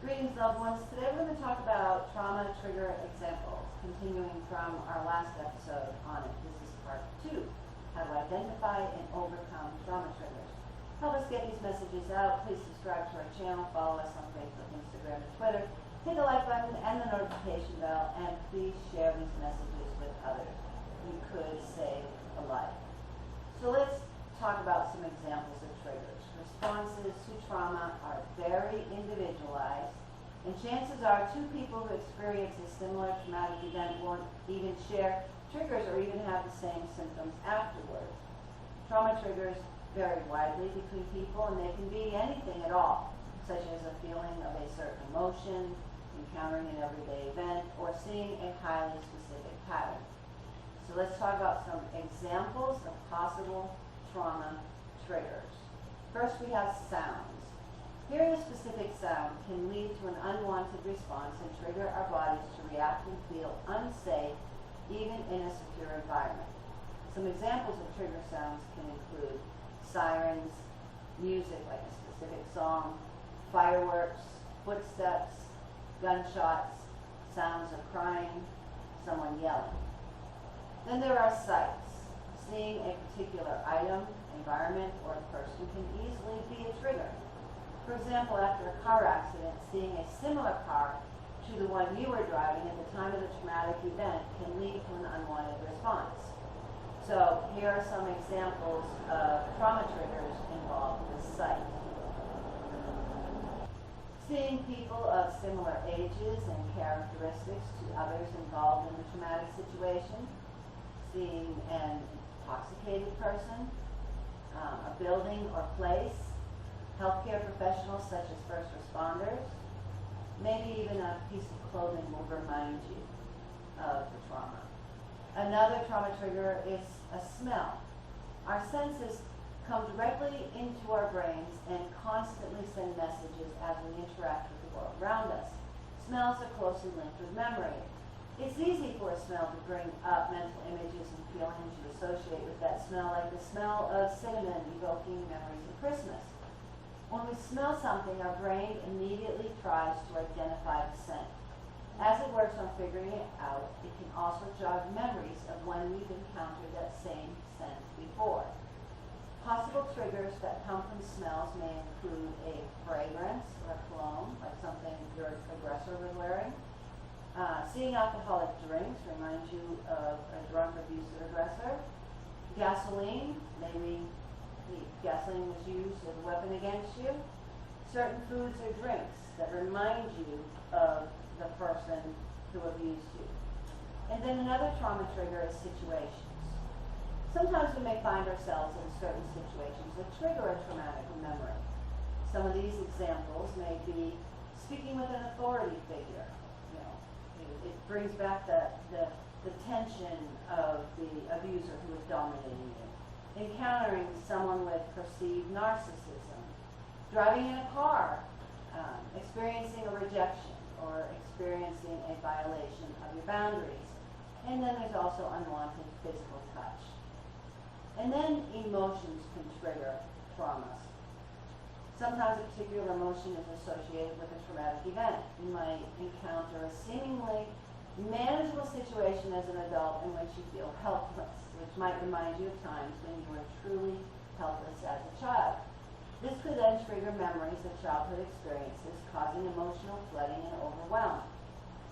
Greetings, loved ones. Today we're going to talk about trauma trigger examples, continuing from our last episode on it. This is part 2, how to identify and overcome trauma triggers. Help us get these messages out. Please subscribe to our channel, follow us on Facebook, Instagram, and Twitter. Hit the like button and the notification bell, and please share these messages with others. You could save a life. So let's talk about some examples of triggers. Responses to trauma are very individualized, and chances are two people who experience a similar traumatic event won't even share triggers or even have the same symptoms afterward. Trauma triggers vary widely between people, and they can be anything at all, such as a feeling of a certain emotion, encountering an everyday event, or seeing a highly specific pattern. So let's talk about some examples of possible trauma triggers. First, we have sounds. Hearing a specific sound can lead to an unwanted response and trigger our bodies to react and feel unsafe, even in a secure environment. Some examples of trigger sounds can include sirens, music like a specific song, fireworks, footsteps, gunshots, sounds of crying, someone yelling. Then there are sights. Seeing a particular item, environment, or a person can easily be a trigger. For example, after a car accident, seeing a similar car to the one you were driving at the time of the traumatic event can lead to an unwanted response. So here are some examples of trauma triggers involved with sight. Seeing people of similar ages and characteristics to others involved in the traumatic situation. Seeing an intoxicated person, a building or place, healthcare professionals such as first responders, maybe even a piece of clothing will remind you of the trauma. Another trauma trigger is a smell. Our senses come directly into our brains and constantly send messages as we interact with the world around us. Smells are closely linked with memory. It's easy for a smell to bring up mental images and feelings you associate with that smell, like the smell of cinnamon evoking memories of Christmas. When we smell something, our brain immediately tries to identify the scent. As it works on figuring it out, it can also jog memories of when we've encountered that same scent before. Possible triggers that come from smells may include a fragrance or a cologne, like something your aggressor was wearing. Seeing alcoholic drinks reminds you of a drunk, abusive aggressor. Gasoline, maybe gasoline was used as a weapon against you. Certain foods or drinks that remind you of the person who abused you. And then another trauma trigger is situations. Sometimes we may find ourselves in certain situations that trigger a traumatic memory. Some of these examples may be speaking with an authority figure. It brings back the tension of the abuser who is dominating you. Encountering someone with perceived narcissism. Driving in a car. Experiencing a rejection or experiencing a violation of your boundaries. And then there's also unwanted physical touch. And then emotions can trigger traumas. Sometimes a particular emotion is associated with a traumatic event. You might encounter a seemingly manageable situation as an adult in which you feel helpless, which might remind you of times when you were truly helpless as a child. This could then trigger memories of childhood experiences, causing emotional flooding and overwhelm.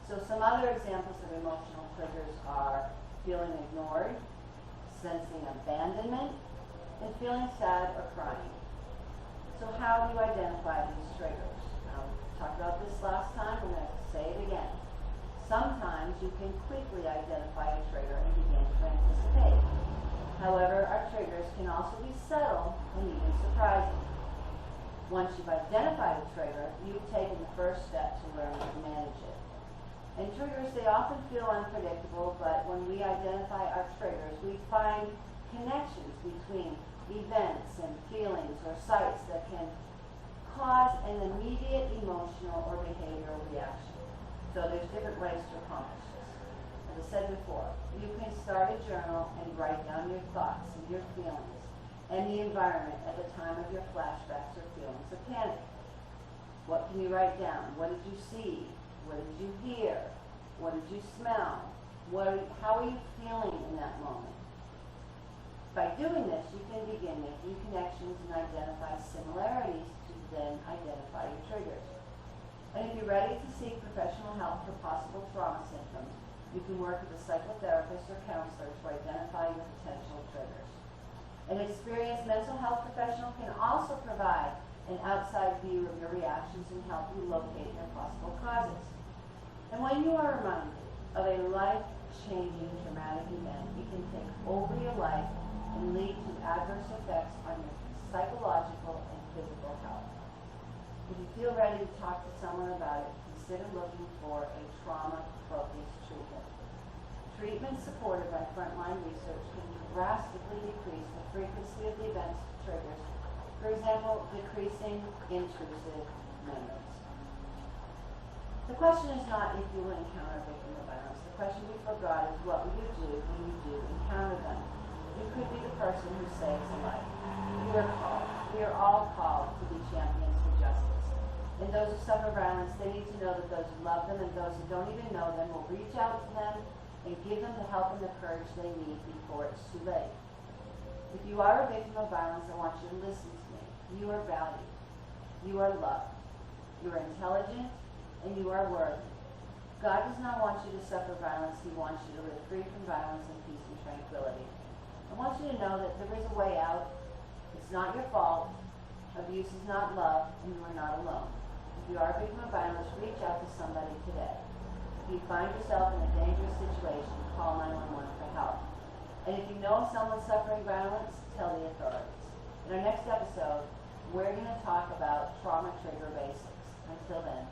So some other examples of emotional triggers are feeling ignored, sensing abandonment, and feeling sad or crying. So how do you identify these triggers? Now, we talked about this last time. We're going to say it again. Sometimes you can quickly identify a trigger and begin to anticipate. However, our triggers can also be subtle and even surprising. Once you've identified a trigger, you've taken the first step to learn to manage it. And triggers, they often feel unpredictable, but when we identify our triggers, we find connections between events and feelings or sights that can cause an immediate emotional or behavioral reaction. So there's different ways to accomplish this. As I said before, you can start a journal and write down your thoughts and your feelings and the environment at the time of your flashbacks or feelings of panic. What can you write down? What did you see? What did you hear? What did you smell? How are you feeling in that moment? By doing this, you can begin making connections and identify similarities to then identify your triggers. And if you're ready to seek professional help for possible trauma symptoms, you can work with a psychotherapist or counselor to identify your potential triggers. An experienced mental health professional can also provide an outside view of your reactions and help you locate their possible causes. And when you are reminded of a life-changing traumatic event, it can take over your life and lead to adverse effects on your psychological and physical health. If you feel ready to talk to someone about it, consider looking for a trauma-focused treatment. Treatment supported by frontline research can drastically decrease the frequency of the events triggers. For example, decreasing intrusive memories. The question is not if you will encounter a victim of violence. The question before God is what will you do when you do encounter them? You could be the person who saves a life. You are called. We are all called to be champions for justice. And those who suffer violence, they need to know that those who love them and those who don't even know them will reach out to them and give them the help and the courage they need before it's too late. If you are a victim of violence, I want you to listen to me. You are valued. You are loved. You are intelligent, and you are worthy. God does not want you to suffer violence. He wants you to live free from violence in peace and tranquility. I want you to know that there is a way out. It's not your fault. Abuse is not love, and you are not alone. If you are a victim of violence, reach out to somebody today. If you find yourself in a dangerous situation, call 911 for help. And if you know of someone suffering violence, tell the authorities. In our next episode, we're going to talk about trauma trigger basics. Until then,